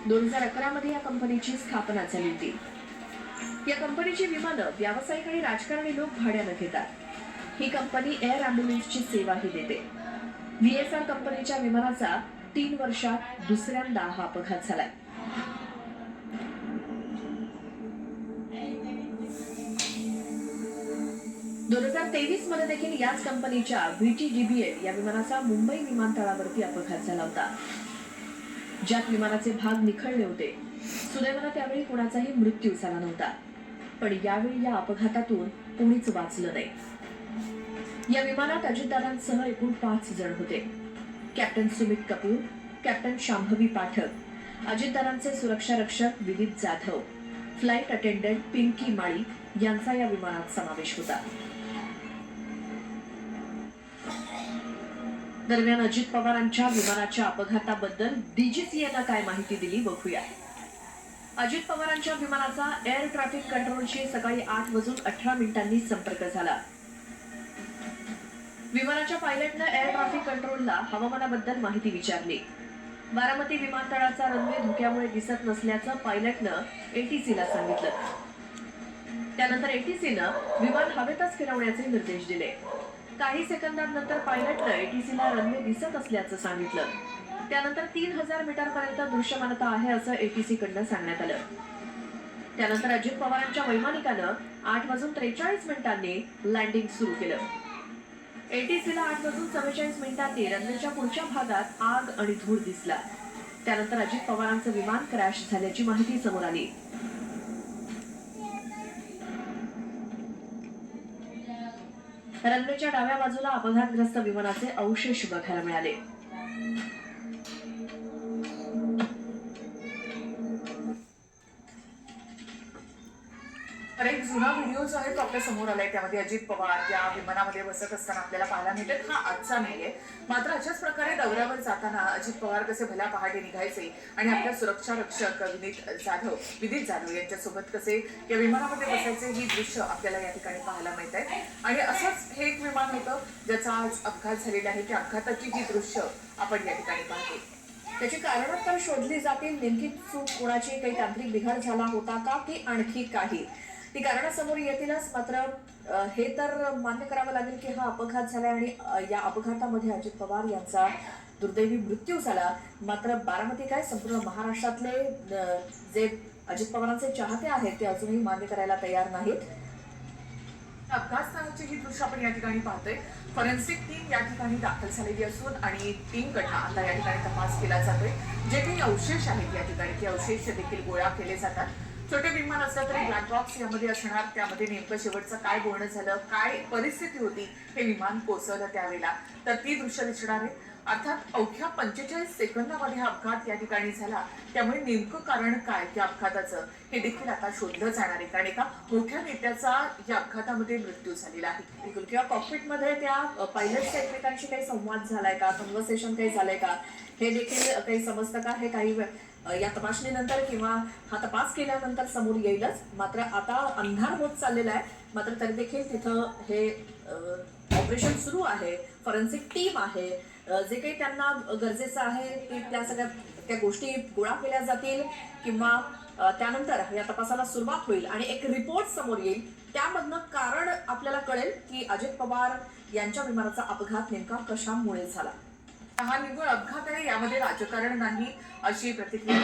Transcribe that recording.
2011 मध्ये या कंपनीची स्थापना झाली होती. या कंपनीची विमानं व्यावसायिक आणि राजकारणी लोक भाड्यानं घेतात. ही कंपनी एअर ॲम्ब्युलन्सची सेवाही देते. व्हीएसआर कंपनीच्या विमानाचा 3 वर्षात दुसऱ्यांदा हा अपघात झालाय. दोन 2023 मध्ये देखील याच कंपनीच्या VTGBL या विमानाचा मुंबई विमानतळावरती अपघात झाला होता, ज्यात विमानाचे भाग निखळले होते. सुदैवानं त्यावेळी कुणाचाही मृत्यू झाला नव्हता. पण यावेळी या अपघातातून कोणीच वाचलं नाही. या विमानात अजितदादांसह एकूण 5 जण होते. कॅप्टन सुमित कपूर, कॅप्टन शांभवी पाठक, अजितदादांचे सुरक्षा रक्षक विनीत जाधव, फ्लाईट अटेंडंट पिंकी माळी यांचा या विमानात समावेश होता. दरम्यान अजित पवारांच्या विमानाच्या अपघाताबद्दल DGCAनं काय माहिती दिली बघूया. अजित पवारांच्या विमानाचा एअर ट्रॅफिक कंट्रोलशी सकाळी 8:18 संपर्क झाला. विमानाच्या पायलटनं एअर ट्रॅफिक कंट्रोलला हवामानाबद्दल माहिती विचारली. बारामती विमानतळाचा रनवे धुक्यामुळे दिसत नसल्याचं पायलटनं ATCला सांगितलं. त्यानंतर ATCनं विमान हवेतच फिरवण्याचे निर्देश दिले. काही सेकंदांनंतर पायलटनं ATCला रनवे दिसत असल्याचं सांगितलं. त्यानंतर 3000 मीटरपर्यंत दृश्यमानता आहे असं ATCकडनं सांगण्यात आलं. त्यानंतर अजित पवारांच्या वैमानिकानं 8:43 लँडिंग सुरू केलं. ATCला 8:44 रनवेच्या पुढच्या भागात आग आणि धूळ दिसला. त्यानंतर अजित पवारांचं विमान क्रॅश झाल्याची माहिती समोर आली. रनवेच्या डाव्या बाजूला अपघातग्रस्त विमानाचे अवशेष बघायला मिळाले. तर एक जुना व्हिडिओ जो आहे तो आपल्या समोर आलाय. त्यामध्ये अजित पवार या विमानामध्ये बसत असताना आपल्याला पाहायला मिळतात. हा आजचा नाहीये, मात्र अशाच प्रकारे दौऱ्यावर जाताना अजित पवार कसे भल्या पहाटे निघायचे आणि आपल्या सुरक्षा रक्षक विनीत जाधव यांच्यासोबत कसे या विमानामध्ये बसायचे ही दृश्य आपल्याला या ठिकाणी पाहायला मिळत आहे. आणि असंच हे एक विमान होतं ज्याचा आज अपघात झालेला आहे. त्या अपघाताची जी दृश्य आपण या ठिकाणी पाहतो, त्याची कारणं तर शोधली जातील. नेमकी चूक कोणाची, काही तांत्रिक बिघाड झाला होता का की आणखी काही, ती कारणं समोर येतीलच. मात्र हे तर मान्य करावं लागेल की हा अपघात झाला आणि या अपघातामध्ये अजित पवार यांचा दुर्दैवी मृत्यू झाला. मात्र बारामती काय संपूर्ण महाराष्ट्रातले जे अजित पवारांचे चाहते आहेत ते अजूनही मान्य करायला तयार नाहीत. अपघाताची ही दृश्य आपण या ठिकाणी पाहतोय. फॉरेन्सिक टीम या ठिकाणी दाखल झालेली असून आणि टीमकडनं आता या ठिकाणी तपास केला जातोय. जे काही अवशेष आहेत या ठिकाणी ते अवशेष देखील गोळा केले जातात. छोटे विमान असलं तरी ब्लॅक बॉक्स यामध्ये असणार. त्यामध्ये नेमकं शेवटचं काय बोलणं झालं, काय परिस्थिती होती हे विमान कोसळलं त्यावेळेला, तर ती दृश्य दिसणार आहे. अर्थात अवघ्या 45 सेकंदामध्ये हा अपघात या ठिकाणी झाला. त्यामुळे नेमकं कारण काय त्या अपघाताचं हे देखील आता शोधलं जाणार आहे. कारण एका मोठ्या नेत्याचा या अपघातामध्ये मृत्यू झालेला आहे. किंवा कॉकपिटमध्ये त्या पायलटचा एकमेकांशी काही संवाद झालाय का, कन्व्हर्सेशन काही झालंय का हे देखील काही समजतं का, हे काही या तपासणीनंतर किंवा हा तपास केल्यानंतर समोर येईलच. मात्र आता अंधार होत चाललेला आहे. मात्र तरी देखील तिथं हे ऑपरेशन सुरू आहे. फॉरेन्सिक टीम आहे. जे काही त्यांना गरजेचं आहे ते त्या सगळ्या त्या गोष्टी गोळा केल्या जातील किंवा त्यानंतर या तपासाला सुरुवात होईल आणि एक रिपोर्ट समोर येईल. त्यामधनं कारण आपल्याला कळेल की अजित पवार यांच्या विमानाचा अपघात नेमका कशामुळे झाला. हा निव्वळ अपघात आहे, यामध्ये राजकारण नाही अशी प्रतिक्रिया